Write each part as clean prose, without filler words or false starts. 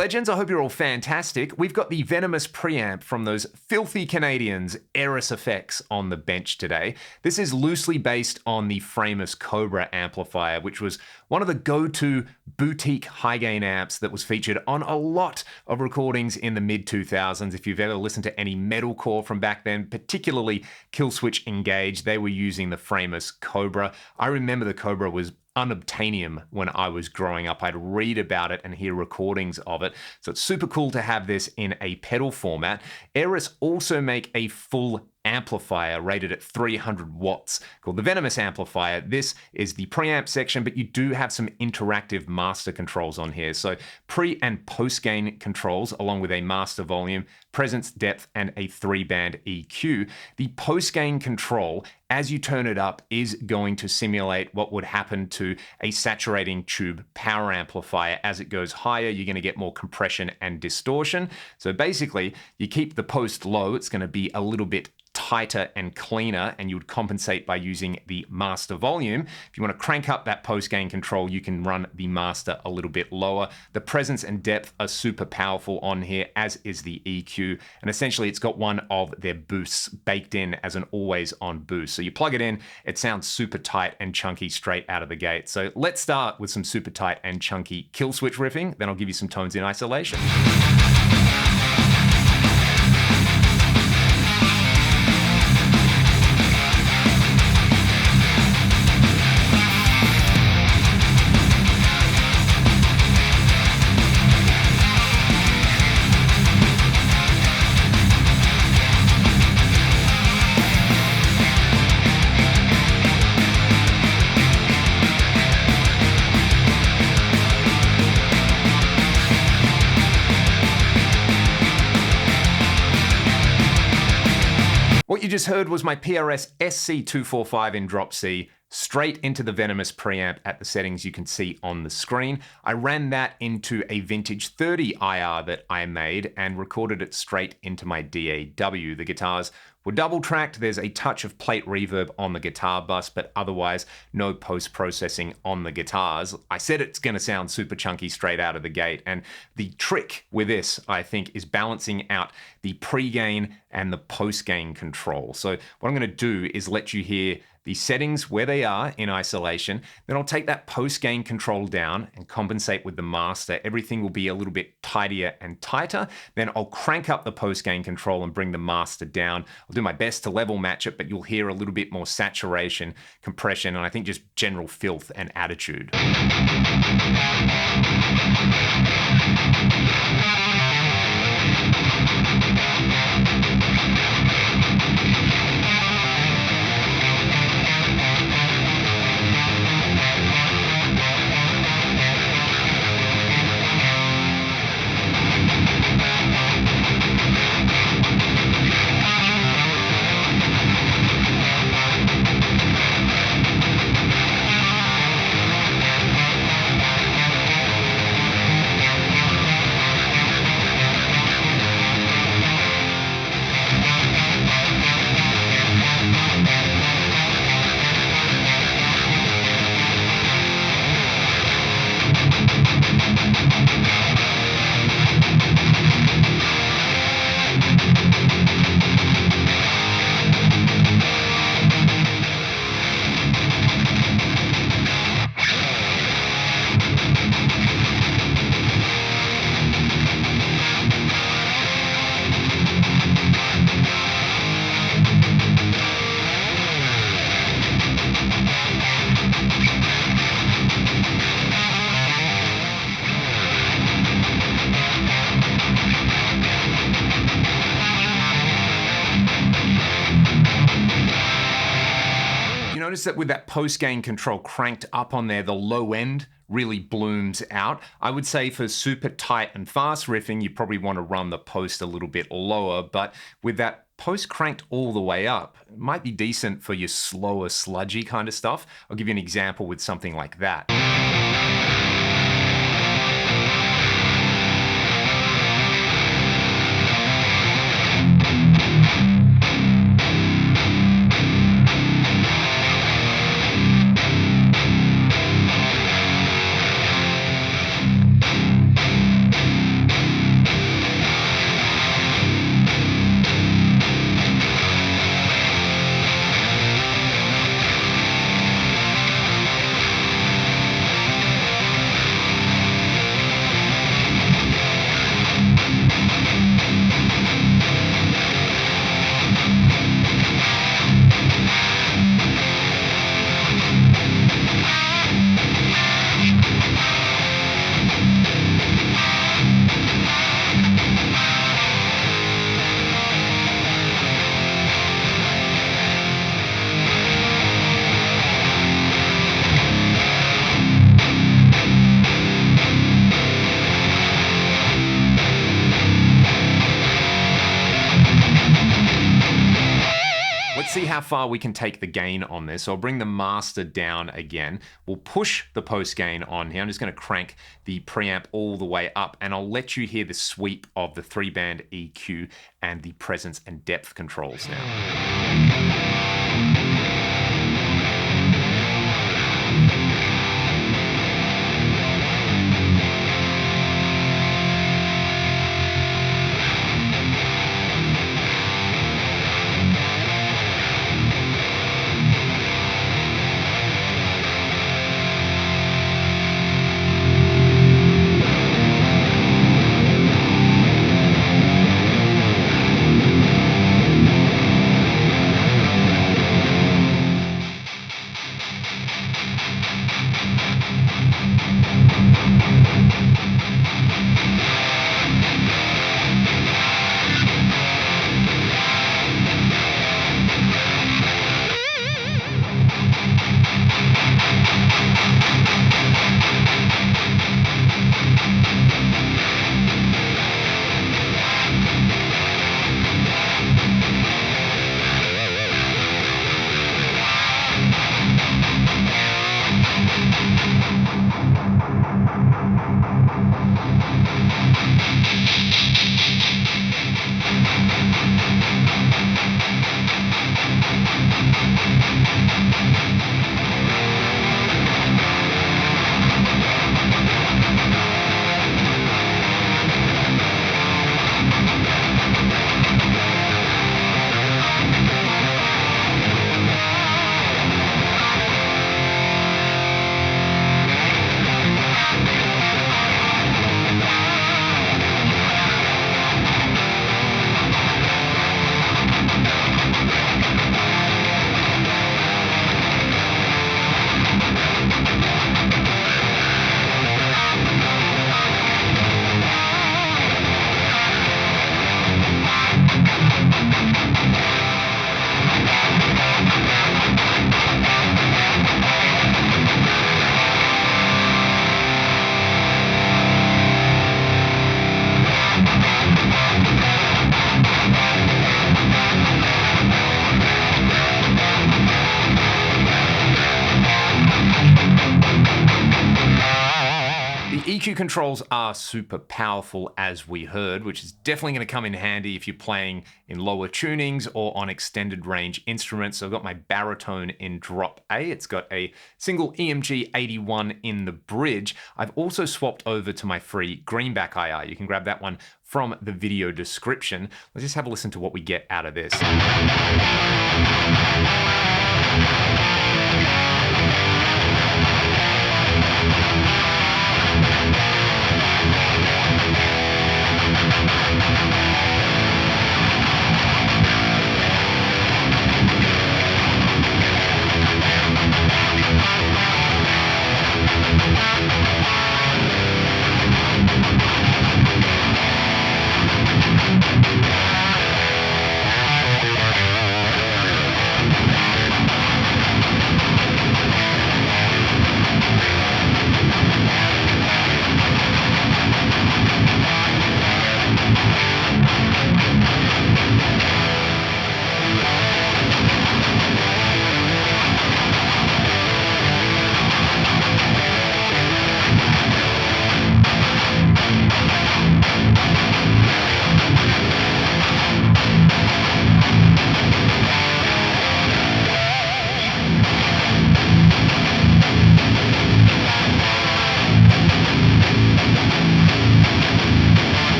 legends, I hope you're all fantastic. We've got the Venomous Preamp from those filthy Canadians, AIRIS effects, on the bench today. This is loosely based on the Venomous Cobra amplifier, which was one of the go-to boutique high-gain amps that was featured on a lot of recordings in the mid-2000s. If you've ever listened to any metalcore from back then, particularly Killswitch Engage, they were using the Venomous Cobra. I remember the Cobra was unobtainium when I was growing up. I'd read about it and hear recordings of it. So it's super cool to have this in a pedal format. AIRIS also make a full amplifier rated at 300 watts called the Venomous amplifier. This is the preamp section, but you do have some interactive master controls on here. So pre and post gain controls along with a master volume, presence, depth, and a 3-band EQ. The post gain control, as you turn it up, is going to simulate what would happen to a saturating tube power amplifier. As it goes higher, you're going to get more compression and distortion. So basically, you keep the post low, it's going to be a little bit tighter and cleaner, and you would compensate by using the master volume. If you want to crank up that post gain control, you can run the master a little bit lower. The presence and depth are super powerful on here, as is the EQ, and essentially it's got one of their boosts baked in as an always on boost. So you plug it in, it sounds super tight and chunky straight out of the gate. So let's start with some super tight and chunky Killswitch riffing, then I'll give you some tones in isolation. What you just heard was my PRS SC245 in drop C, straight into the Venomous preamp at the settings you can see on the screen. I ran that into a vintage 30 IR that I made and recorded it straight into my DAW. The guitars were double tracked. There's a touch of plate reverb on the guitar bus, but otherwise no post-processing on the guitars. I said it's going to sound super chunky straight out of the gate, and the trick with this, I think, is balancing out the pre-gain and the post-gain control. So what I'm going to do is let you hear the settings where they are in isolation. Then I'll take that post-gain control down and compensate with the master. Everything will be a little bit tidier and tighter. Then I'll crank up the post-gain control and bring the master down. I'll do my best to level match it, but you'll hear a little bit more saturation, compression, and I think just general filth and attitude. Notice that with that post-gain control cranked up on there, the low end really blooms out. I would say for super tight and fast riffing, you probably want to run the post a little bit lower, but with that post cranked all the way up, it might be decent for your slower, sludgy kind of stuff. I'll give you an example with something like that. Let's see how far we can take the gain on this. So I'll bring the master down again. We'll push the post gain on here. I'm just going to crank the preamp all the way up, and I'll let you hear the sweep of the 3-band EQ and the presence and depth controls now. EQ controls are super powerful, as we heard, which is definitely going to come in handy if you're playing in lower tunings or on extended range instruments. So I've got my baritone in drop A. It's got a single EMG 81 in the bridge. I've also swapped over to my free greenback IR. You can grab that one from the video description. Let's just have a listen to what we get out of this.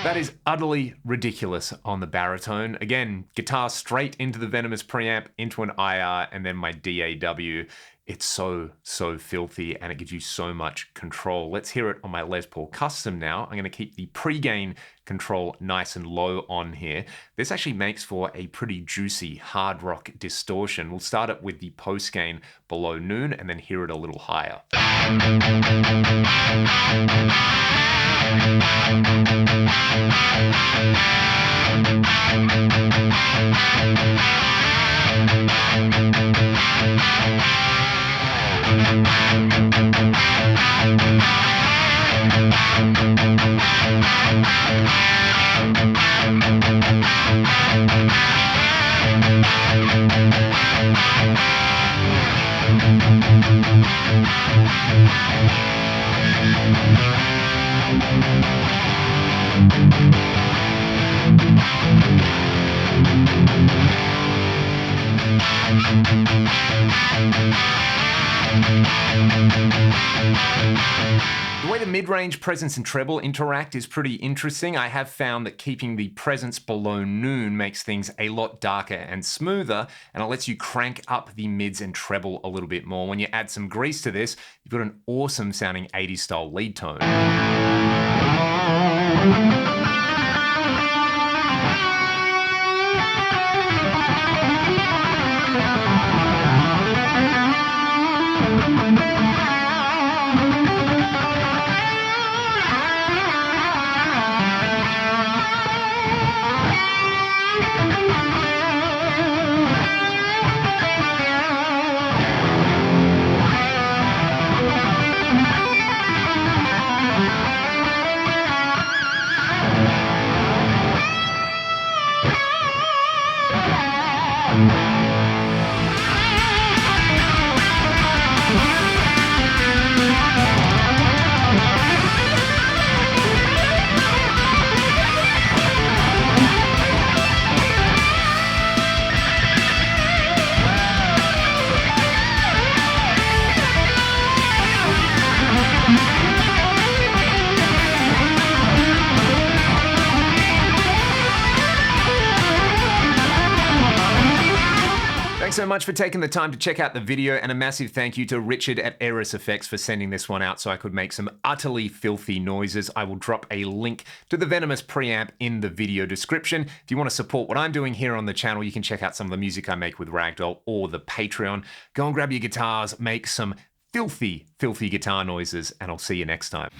That is utterly ridiculous on the baritone. Again, guitar straight into the Venomous preamp, into an IR, and then my DAW. It's so filthy, and it gives you so much control. Let's hear it on my Les Paul Custom now. I'm going to keep the pre-gain control nice and low on here. This actually makes for a pretty juicy hard rock distortion. We'll start it with the post-gain below noon and then hear it a little higher. The way the mid-range presence and treble interact is pretty interesting. I have found that keeping the presence below noon makes things a lot darker and smoother, and it lets you crank up the mids and treble a little bit more. When you add some grease to this, you've got an awesome sounding 80s style lead tone. Thanks so much for taking the time to check out the video, and a massive thank you to Richard at AIRIS Effects for sending this one out so I could make some utterly filthy noises. I will drop a link to the Venomous preamp in the video description. If you want to support what I'm doing here on the channel, you can check out some of the music I make with Ragdoll or the Patreon. Go and grab your guitars, make some filthy guitar noises, and I'll see you next time.